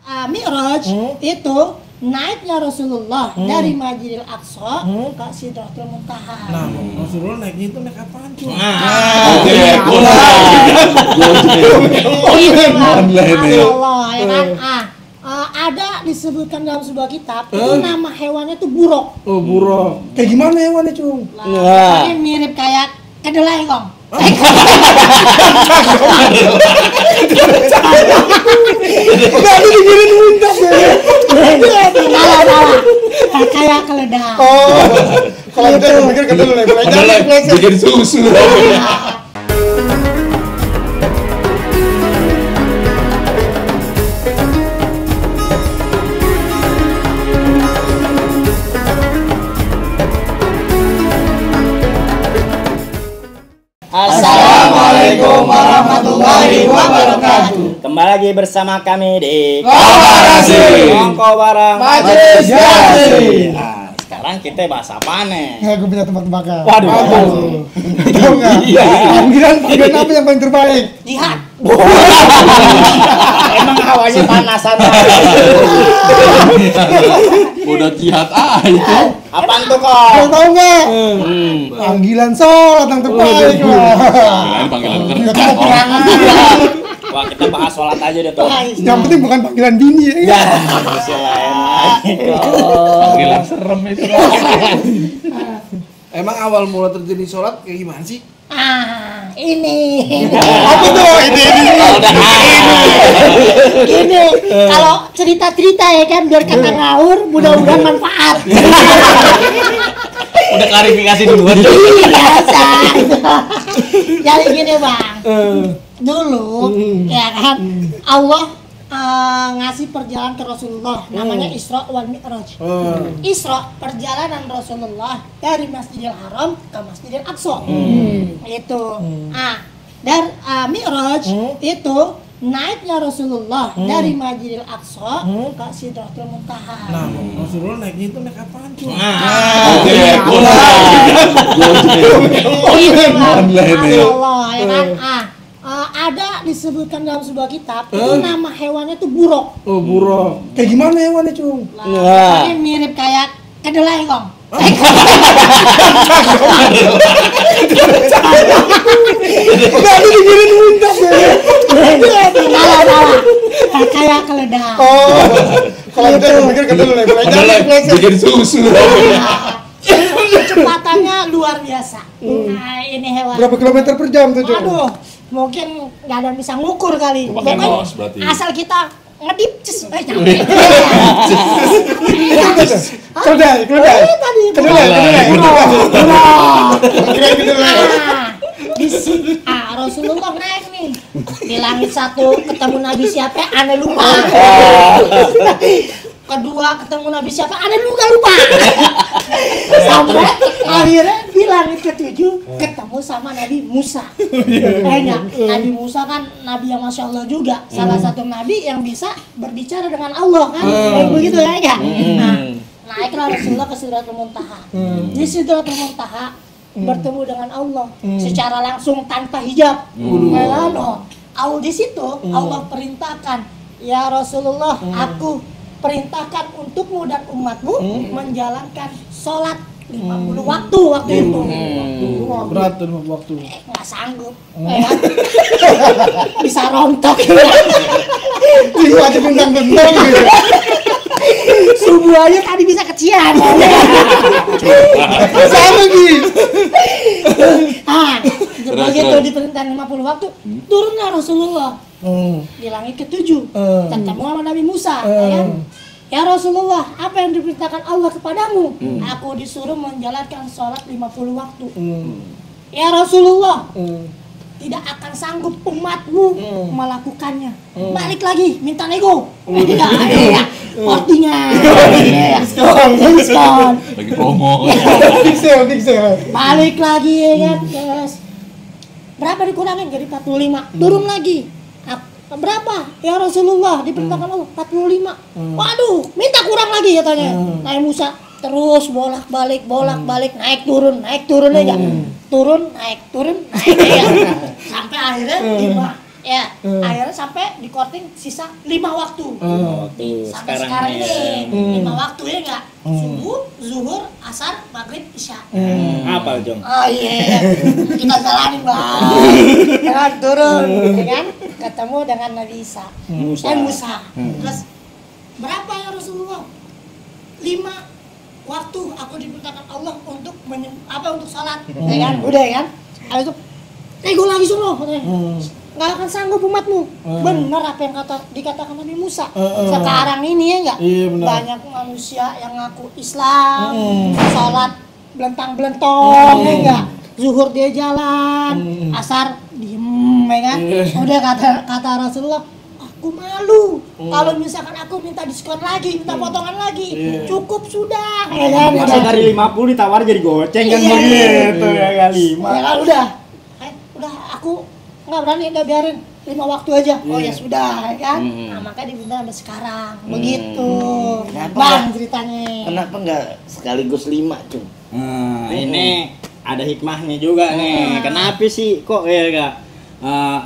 Mi'raj itu naiknya Rasulullah dari Masjidil Aqsa ke Sidratul Muntaha. Nah, Rasulullah naiknya itu naik apaan cuy? Allah ya kan? Ada disebutkan dalam sebuah kitab itu nama hewannya itu buruk. Oh, buruk. Kayak gimana hewannya cuy? Ini mirip kayak kedelai kong. Enggak, ini digirin muntah ya. Kayak keledai. Oh, kalau itu mikir kedelai, bikin susu. Assalamualaikum warahmatullahi wabarakatuh. Kembali lagi bersama kami di Kobarasi Ngongko bareng Majelis Garasi. Nah, sekarang kita bahas apa nih? Ya, gue punya tebak-tebakan. Waduh. Tahu nggak? Iya. Panggilan apa yang paling terbaik? Jihad. Emang hawanya panasan. Udah jihad aja. Apaan tuh kok? Kau tahu nggak? Panggilan sholat yang terbaik. Kirain panggilan kerja. Wah, kita bahas sholat aja deh tuh. Yang penting bukan panggilan dini ya. Ya, masih lain lagi kok. Panggilan serem itu. Emang awal mula terjadi sholat kayak gimana sih? Ini. Apa tuh? Gini, kalau cerita-cerita ya kan biar kata ngawur, mudah-mudahan manfaat. Udah klarifikasi duluan. Biasa. Jadi gini bang, dulu ya kan Allah ngasih perjalanan ke Rasulullah, namanya Isra wal Mi'raj. Isra perjalanan Rasulullah dari Masjidil Haram ke Masjidil Aqsa. Itu. Dan Mi'raj itu naiknya Rasulullah dari Masjidil Aqsa ke Sidratul Muntaha. Nah, Rasulullah naiknya itu naik apaan cuy? Allah ya kan? Ada disebutkan dalam sebuah kitab itu nama hewannya itu buruk. Oh, buruk. Kayak gimana hewannya cuy? Ini mirip kayak kedelai kong. Enggak, ini digirin muntah ya. Kayak keledai. Oh, kalau itu mikir kedelai, Bikin susu. Kecepatannya luar biasa. Nah, ini hewan. berapa kilometer per jam tuh cuy? Aduh, mungkin nggak ada yang bisa ngukur kali. Pakai Pokoknya nos berarti. asal kita ngedip, nyampe. Kedelai. Tadi Kedelai. Rasulullah naik nih di langit satu, ketemu Nabi siapa? Aneh lupa. Kedua ketemu Nabi siapa? Aneh juga lupa. Sampai akhirnya di langit ketujuh ketemu sama Nabi Musa. Nabi Musa kan Nabi yang Masya Allah juga, salah satu Nabi yang bisa berbicara dengan Allah kan, begitu ya kan? Nah, naiklah Rasulullah ke Sidratul Muntaha. Di Sidratul Muntaha bertemu dengan Allah secara langsung tanpa hijab. Allah di situ Allah perintahkan, ya Rasulullah, aku perintahkan untukmu dan umatmu menjalankan sholat 50 waktu itu. Berat tuh 50 waktu. Nggak sanggup, bisa rontok. Ini aja bentang-bentang gitu. Subuh aja tadi bisa kecian. Sama gitu. Begitu diperintahkan 50 waktu, turunlah Rasulullah di langit ketujuh, ketemu sama Nabi Musa. Ya Rasulullah, apa yang diperintahkan Allah kepadamu? Aku disuruh menjalankan sholat 50 waktu. Ya Rasulullah, tidak akan sanggup umatmu melakukannya. Balik lagi, minta nego. Portinya. Diskon. Lagi promo. Pixel. Balik lagi ya kan, yes. Berapa dikurangin jadi 45, turun lagi. Berapa? Ya Rasulullah, diperintahkan Allah 45. Waduh, minta kurang lagi katanya. Nabi Musa terus bolak-balik, naik turun aja. Turun, naik ya. Sampai akhirnya Ya, akhirnya sampai di korting sisa 5 waktu. Waktu Sampai sekarang nih. ini 5 waktu ya enggak? Subuh, zuhur, asar, maghrib, isya. Apa Jong? Oh iya, kita jalanin bang. Jalan turun, ya kan? Ketemu dengan Nabi Isa, Musa. Terus berapa ya Rasulullah? 5 waktu aku diperintahkan Allah untuk untuk sholat, ya kan? Udah ya kan? Habis itu, nego lagi suruh. Nggak akan sanggup umatmu. Benar apa yang dikatakan Nabi Musa. Sekarang ini ya enggak? Iya, benar. Banyak manusia yang ngaku Islam, sholat belentang-belentong, ya enggak? Zuhur dia jalan, asar diem, ya kan? Udah kata Rasulullah, aku malu kalau misalkan aku minta diskon lagi, minta potongan lagi, cukup sudah, ya kan? Masa dari 50 ditawar jadi goceng kan Iya. begitu ya kali. Ya kan udah, aku nggak berani, udah biarin 5 waktu aja. Oh ya sudah, ya kan? Nah makanya dibina sampai sekarang, begitu. Kenapa Bang nggak? ceritanya. Kenapa nggak sekaligus 5, Cung? Nah, ini ada hikmahnya juga nih. Kenapa sih kok ya Kak?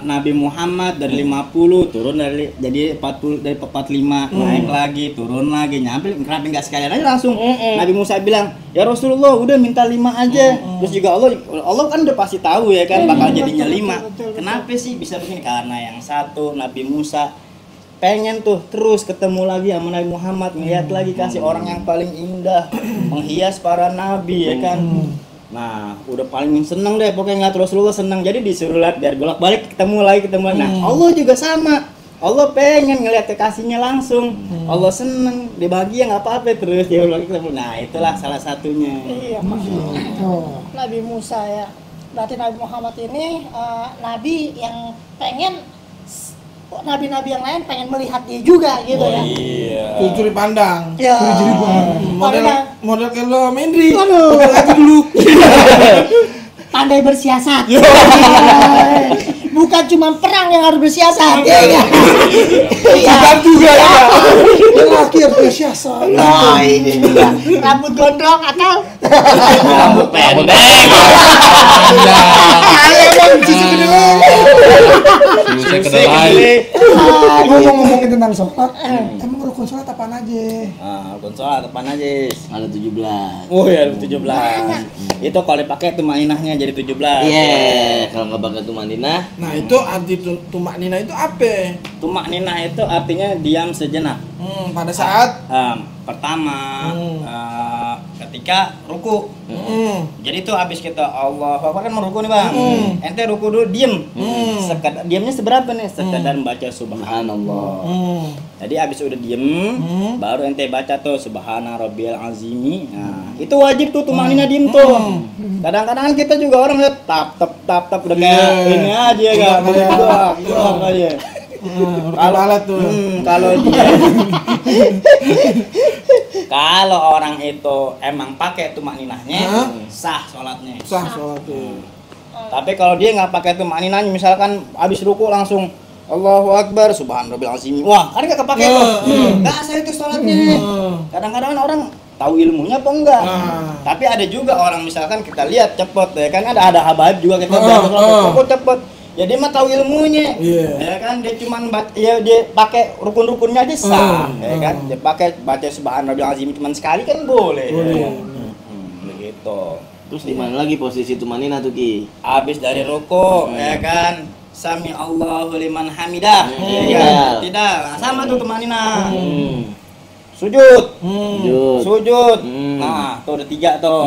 Nabi Muhammad dari 50 turun jadi 40 dari 45 naik lagi turun lagi nyampe kenapa nggak sekalian aja langsung Nabi Musa bilang ya Rasulullah udah minta 5 aja terus juga Allah kan udah pasti tahu ya kan bakal jadinya 5 betul. Kenapa sih bisa begini karena yang satu Nabi Musa pengen tuh terus ketemu lagi sama Nabi Muhammad ngeliat lagi kasih orang yang paling indah menghias para nabi ya kan. Nah, udah paling seneng deh pokoknya ngeliat Rasulullah seneng. Jadi disuruh lihat biar bolak-balik ketemu lagi. Nah, Allah juga sama. Allah pengen ngeliat kekasihnya langsung. Allah seneng, dia bahagia nggak apa-apa terus dia lagi ketemu. Nah, itulah salah satunya. Iya, Nabi Musa ya. Berarti Nabi Muhammad ini nabi yang pengen nabi-nabi yang lain pengen melihat dia juga gitu ya. Iya. Curi pandang. Ya. Curi model kayak lo Mendri. Aduh. Lagi dulu. Pandai bersiasat. Bukan cuma perang yang harus bersiasat. Iya. Bukan juga ya. Laki yang bersiasat. Oh, ini dia. Rambut gondrong atau Rambut pendek. Susah kedelai. Ngomong-ngomongin tentang sholat, emang rukun sholat apaan aja? Rukun sholat apaan aja? Ada 17. Oh ya 17. Itu kalau dipakai tumaninahnya jadi 17. Iya, kalau nggak pakai tumanina, Nah itu arti tumak nina itu apa? Tumaninah itu artinya diam sejenak. Pada saat Pertama ketika ruku. Jadi itu habis kita Allah Akbar kan mau ruku nih Bang. Ente ruku dulu diem. Diamnya seberapa nih? Sekedar membaca subhanallah. Jadi habis udah diem baru ente baca tuh subhana rabbiyal azimi. Nah, itu wajib tuh tumanina diem tuh. Kadang-kadang kita juga orang lihat tap udah kayak ini aja enggak doang aja. kalau alat tuh. Kalau orang itu emang pakai tumaninahnya sah sholatnya. Sah sholat tuh. Tapi kalau dia nggak pakai tumaninahnya, misalkan habis ruku langsung Allahu Akbar, subhanallah azim. Wah, kan nggak kepake tuh. Nggak sah itu sholatnya. Kadang-kadang orang tahu ilmunya apa enggak. Tapi ada juga orang misalkan kita lihat cepet ya kan ada habaib juga kita cepet. Ya dia mah tahu ilmunya, ya kan dia cuman dia pakai rukun-rukunnya aja sah, ya kan dia pakai baca subhanallah azim cuman sekali kan boleh. Begitu. terus di mana lagi posisi tumanina tuh Ki? Habis dari ruku, ya kan sami Allahu liman hamidah, ya kan? Tidak, sama tuh tumanina. Sujud. Sujud. Nah, tuh ada 3 tuh.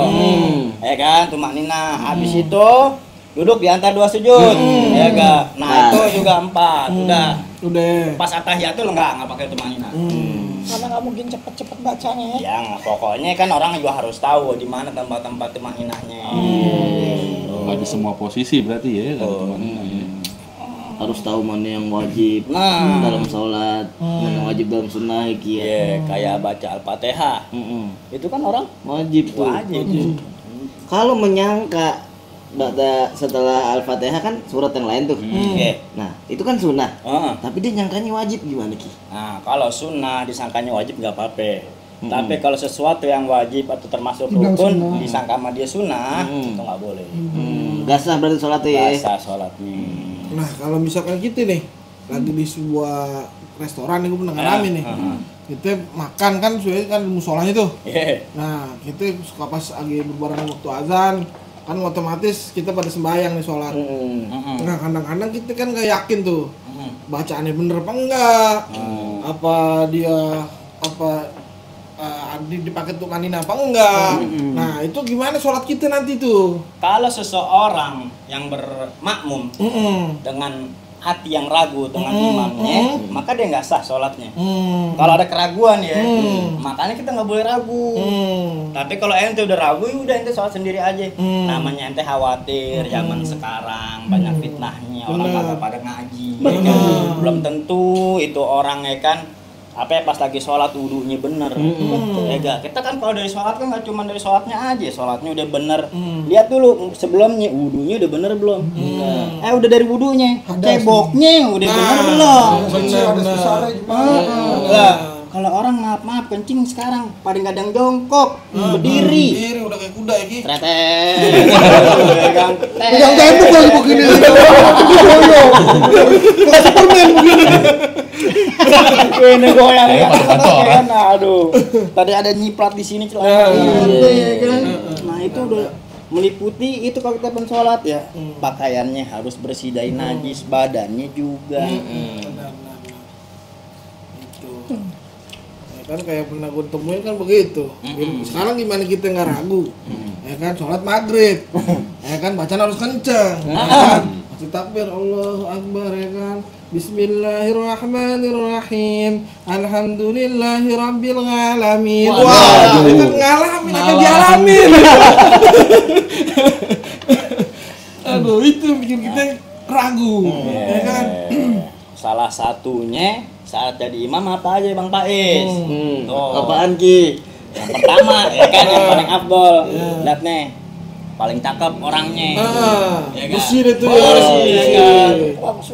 Ya kan tumanina. Habis itu duduk di antara 2 sujud, ya enggak. Nah, itu juga 4. Udah. Pas atahiyat tuh enggak pakai tumanina. karena nggak mungkin cepet-cepet bacanya ya. Ya, pokoknya kan orang juga harus tahu di mana tempat-tempat tumaninahnya. Nggak di semua posisi berarti ya. Harus tahu mana yang wajib dalam sholat, mana yang wajib dalam sunnah Ki. Kayak baca Al-Fatihah. Itu kan orang Wajib tuh. wajib. Kalau menyangka setelah Al-Fatihah kan surat yang lain tuh. Nah, itu kan sunnah. Tapi dia nyangkanya wajib gimana Ki? Nah, kalau sunnah disangkanya wajib nggak apa-apa. Tapi kalau sesuatu yang wajib atau termasuk rukun disangka sama dia sunnah, itu nggak boleh. Gak sah berarti sholat ya. Gak sah sholatnya. Nah, kalau misalkan kita nih lagi di sebuah restoran nih, gue pernah ngalamin nih. Kita makan kan sesuai kan di musolanya tuh. Nah, kita suka pas lagi berbarengan waktu azan, kan otomatis kita pada sembahyang nih sholat. Nah, kadang-kadang kita kan nggak yakin tuh bacaannya bener apa enggak, apa dia dipakai untuk manina apa enggak. Nah, itu gimana sholat kita nanti tuh? Kalau seseorang yang bermakmum dengan hati yang ragu dengan imamnya, maka dia nggak sah sholatnya. Kalau ada keraguan ya, makanya kita nggak boleh ragu. Tapi kalau ente udah ragu, ya udah ente sholat sendiri aja. Namanya ente khawatir zaman sekarang banyak fitnahnya, orang kagak pada ngaji, ya kan? Belum tentu itu orang ya kan. Apa ya, pas lagi sholat wudunya bener, ya gak? Kita kan kalau dari sholat kan nggak cuma dari sholatnya aja, sholatnya udah bener. Lihat dulu sebelumnya wudunya udah bener belum? Udah dari wudunya, ceboknya udah bener belum? Kalau orang maaf kencing sekarang paling kadang jongkok, berdiri, udah kayak kuda ya Ki. Pegang tembok lagi begini. Kayak Superman begini. Ini goyang ya. Aduh. Tadi ada nyiprat di sini celana. Nah, itu udah meliputi itu kalau kita pensolat ya. Pakaiannya harus bersih dari najis, badannya juga. Kan kayak pernah gue temuin kan begitu. Sekarang gimana kita nggak ragu? Ya kan sholat maghrib, ya kan bacaan harus kenceng, masih takbir Allahu Akbar ya kan. Bismillahirrahmanirrahim. Alhamdulillahirabbil alamin. Wah, kita ngalamin apa dialamin. Aduh, itu bikin kita ragu, ya kan. Salah satunya saat jadi imam apa aja Bang Pais? Apaan Ki? Yang pertama ya kan yang paling afdol. Lihat nih. Paling cakep orangnya. Ya kan? Bersih itu ya. Bersih, ya kan?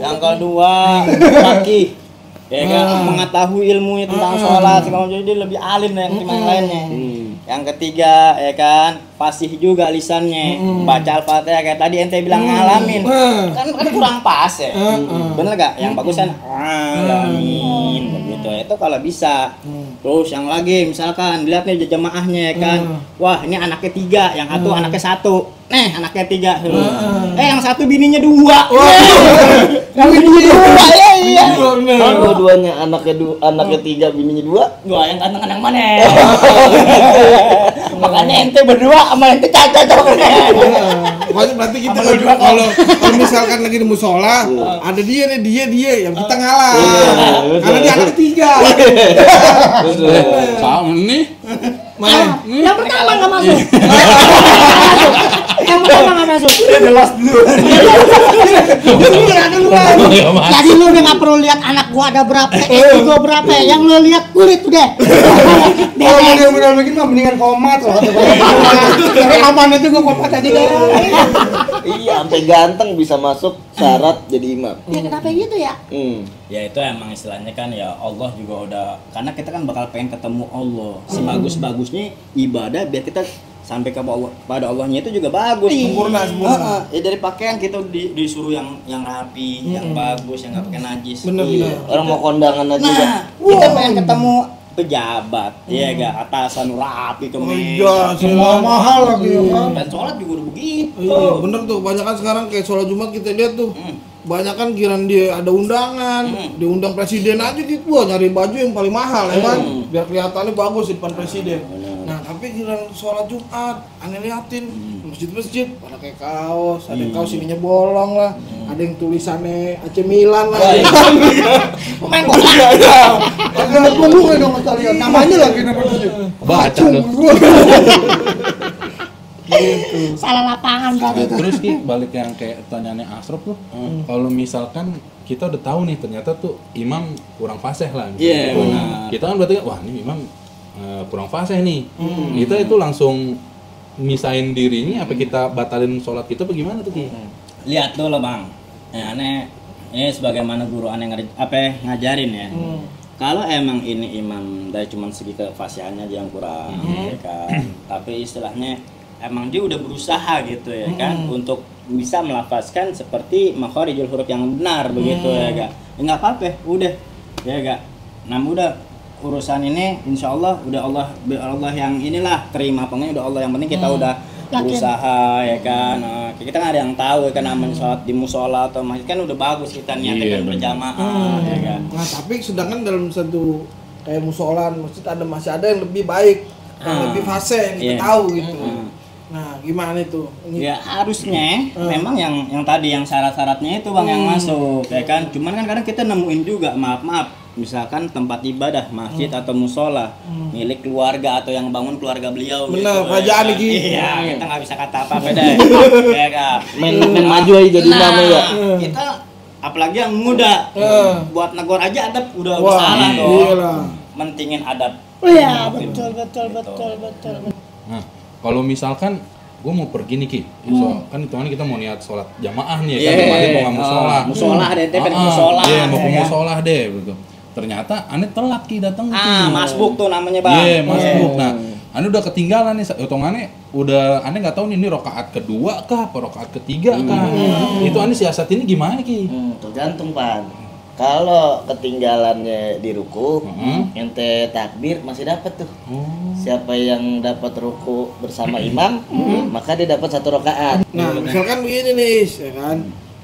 Yang kedua, fakih. Ya kan, mengetahui ilmunya tentang sholat, segala macam, dia lebih alim dari yang lainnya. Yang ketiga, ya kan, fasih juga lisannya, baca Al-Fatihah kayak tadi ente bilang ngalamin, kan kurang pas ya, bener gak? Yang bagus kan ngalamin, begitu. Itu kalau bisa. Terus yang lagi, misalkan lihat nih jemaahnya ya kan, wah ini anaknya 3, yang satu anaknya 1. Anaknya 3. Yang satu bininya 2. Yang bininya 2 ya iya. Kalau dua-duanya anaknya 3, bininya 2. Gua yang ganteng yang mana? Makanya ente berdua sama ente caca dong. Berarti kita kalau misalkan lagi di musola, ada dia yang kita ngalah. Karena dia anak 3. Sama nih. Mana? Yang pertama nggak masuk. Yang pertama nggak masuk. Udah lost dulu. Jadi lu udah nggak perlu lihat anak gua ada berapa, gua berapa. Yang lu lihat kulit udah. Kalau yang benar begini mah mendingan komat loh. Karena aman itu gua komat aja deh. Iya, sampai ganteng bisa masuk syarat jadi imam. Ya kenapa gitu ya? Ya itu emang istilahnya kan ya Allah juga udah, karena kita kan bakal pengen ketemu Allah. Sebagus-bagusnya ibadah biar kita sampai pada Allahnya itu juga bagus. Sempurna. Ya dari pakaian kita disuruh yang rapi, yang bagus, yang nggak pakai najis. Bener. Orang mau kondangan aja. Nah, kita pengen ketemu pejabat, ya gak, atasan rapi kemeja. Iya, semua mahal lagi ya kan. Dan sholat juga udah begitu. Iya, bener tuh. Banyak kan sekarang kayak sholat Jumat kita lihat tuh. Banyak kan kiran dia ada undangan, diundang presiden aja gitu, wah nyari baju yang paling mahal ya kan, biar kelihatannya bagus di depan presiden. Nah tapi kiran sholat Jumat, aneh liatin masjid-masjid pada kayak kaos, ada yang kaos ininya bolong lah, ada yang tulisannya AC Milan lah. Pemain bola. Agak ngomong dong kalian, namanya lagi namanya. Baca loh. Salah lapangan berarti itu. Terus Ki, balik yang kayak pertanyaannya Asrop tuh, kalau misalkan kita udah tahu nih ternyata tuh imam kurang fasih lah. Iya, benar. Kita kan berarti wah ini imam kurang fasih nih. Kita itu langsung misahin dirinya apa kita batalin sholat kita apa gimana tuh Ki? Lihat dulu Bang, ya aneh ini sebagaimana guru aneh ngajarin ya. Kalau emang ini imam dari cuman segi kefasihannya aja yang kurang, ya kan. Tapi istilahnya emang dia udah berusaha gitu ya kan untuk bisa melafazkan seperti makharijul huruf yang benar begitu ya gak. Ya nggak apa-apa, udah ya gak. Nah udah urusan ini insya Allah udah Allah yang inilah terima, pokoknya udah Allah yang penting kita udah berusaha ya kan. Kita kan ada yang tahu ya kan namanya sholat di musola atau masjid kan udah bagus kita niatnya kan berjamaah ya kan. Nah tapi sedangkan dalam satu kayak musola masjid masih ada yang lebih baik, yang lebih fase yang kita tahu gitu. Nah gimana itu? Ya harusnya memang yang tadi yang syarat-syaratnya itu bang yang masuk ya kan. Cuman kan kadang kita nemuin juga maaf misalkan tempat ibadah masjid atau musola milik keluarga atau yang bangun keluarga beliau. Bener, gitu, kerajaan ya, ini. Iya, kita nggak bisa kata apa-apa deh. Ya kan. Main maju aja jadi imam ya. Kita apalagi yang muda buat negor aja adab udah Wah, salah dong. iyalah. Mentingin adab. Iya, betul. Nah, kalau misalkan gue mau pergi nih Ki, kan hitungannya kita mau niat sholat jamaah nih ya kan, kemarin mau nggak musola. Musola deh, pengen musola. Iya, mau ke musola deh, begitu. Ternyata aneh telat Ki datang Ki. Masbuk tuh namanya bang. Iya, masbuk. Nah, aneh udah ketinggalan nih, hitungannya udah aneh nggak tahu nih ini rakaat kedua kah, apa rakaat ketiga kah? Itu aneh siasat ini gimana Ki? Tergantung Pan. Kalau ketinggalannya di ruku, ente takbir masih dapat tuh. Siapa yang dapat ruku bersama imam, maka dia dapat 1 rakaat. Nah misalkan begini nih, ya kan?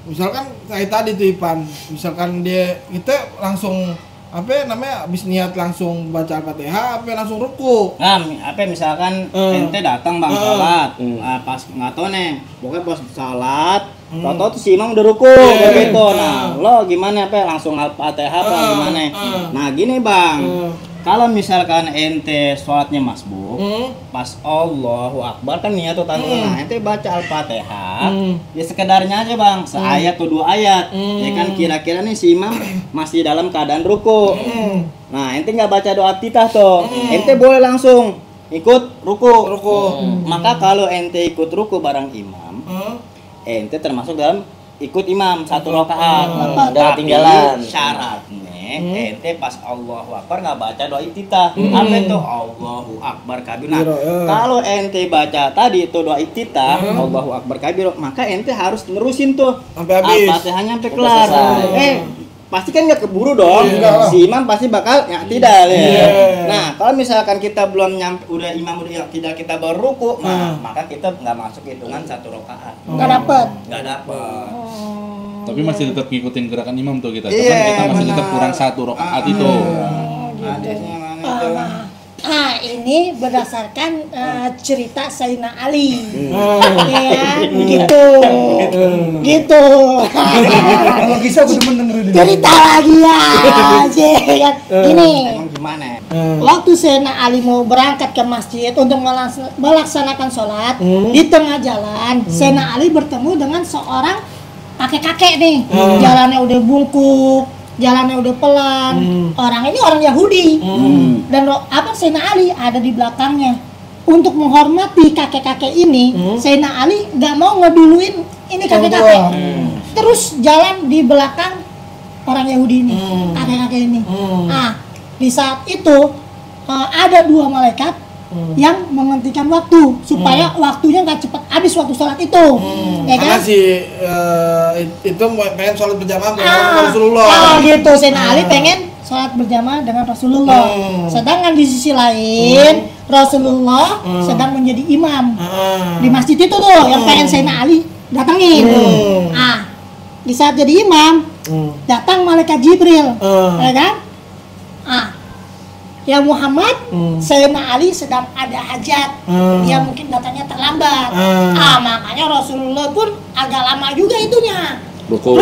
Misalkan kayak tadi tuh Ipan, misalkan kita langsung habis niat langsung baca Al-Fatihah, langsung ruku. Nah, misalkan ente datang bang sholat, pas nggak tahu nih, pokoknya pas sholat, tau tuh si imam udah ruku, begitu. Nah, lo gimana langsung Al-Fatihah apa gimana? Nah gini bang, kalau misalkan ente sholatnya masbuk, pas Allahu Akbar kan niat tuh nah ente baca Al-Fatihah, ya sekedarnya aja bang, seayat atau 2 ayat, ya kan kira-kira nih si imam masih dalam keadaan ruku. Nah ente nggak baca doa iftitah tuh, ente boleh langsung ikut ruku. Maka kalau ente ikut ruku bareng imam, ente termasuk dalam ikut imam 1 rakaat. Ada ketinggalan. Syaratnya ente pas Allahu Akbar nggak baca doa iftitah. Apa itu Allahu Akbar kabir? Nah, kalau ente baca tadi itu doa iftitah, Allahu Akbar kabir, maka ente harus nerusin tuh sampai habis. Al-Fatihahnya sampai kelar. Pasti kan nggak keburu dong. Si imam pasti bakal tidak ya. Nah, kalau misalkan kita belum nyampe, udah imam udah tidak kita baru ruku, maka kita nggak masuk hitungan 1 rakaat. Nggak dapet. Tapi masih tetap ngikutin gerakan imam tuh kita. Cuman kita masih tetap kurang 1 rakaat itu. Ini berdasarkan cerita Sayyidina Ali. Ya, gitu. Kalau kisah aku demen dengerin. Cerita lagi ya. Gini. Gimana? Waktu Sayyidina Ali mau berangkat ke masjid untuk melaksanakan sholat, di tengah jalan Sayyidina Ali bertemu dengan seorang kakek-kakek nih. Jalannya udah bungkuk, jalannya udah pelan. Orang ini orang Yahudi. Dan Sayyidina Ali ada di belakangnya. Untuk menghormati kakek-kakek ini, Sayyidina Ali nggak mau ngeduluin ini kakek-kakek. Terus jalan di belakang orang Yahudi ini, kakek-kakek ini. Di saat itu ada 2 malaikat yang menghentikan waktu supaya waktunya nggak cepat habis waktu sholat itu, ya kan? Karena itu pengen sholat berjamaah dengan Rasulullah. Gitu, Sayyidina Ali pengen sholat berjamaah dengan Rasulullah. Sedangkan di sisi lain Rasulullah sedang menjadi imam di masjid itu tuh yang pengen Sayyidina Ali datangin. Di saat jadi imam datang malaikat Jibril, ya kan? Ya Muhammad, Sayyidina Ali sedang ada hajat, dia mungkin datangnya terlambat. Makanya Rasulullah pun agak lama juga itunya ruku.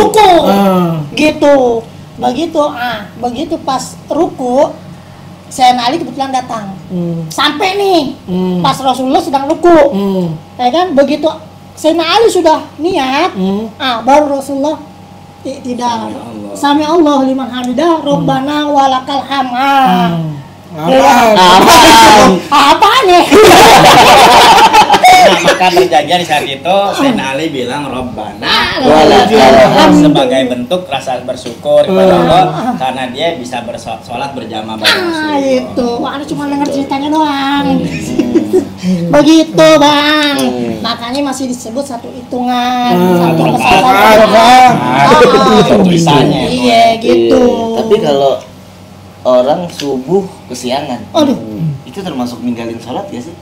Gitu. Begitu pas ruku, Sayyidina Ali kebetulan datang. Sampai nih, pas Rasulullah sedang ruku. Ya kan? Begitu Sayyidina Ali sudah niat, baru Rasulullah tidak. Sami Allah liman hamidah, Rabbana walakal hamd. Apa nih? Nah, maka berjajar di saat itu Sayyidina Ali bilang Rabbana sebagai bentuk rasa bersyukur kepada Allah karena dia bisa bersolat berjamaah bareng Rasul. Itu, Wah, Anda cuma denger ceritanya doang. Begitu, Bang. Makanya masih disebut satu hitungan, satu kesalahan. Tulisannya. Iya, gitu. Tapi kalau orang subuh kesiangan, Aduh. itu termasuk ninggalin sholat ya sih?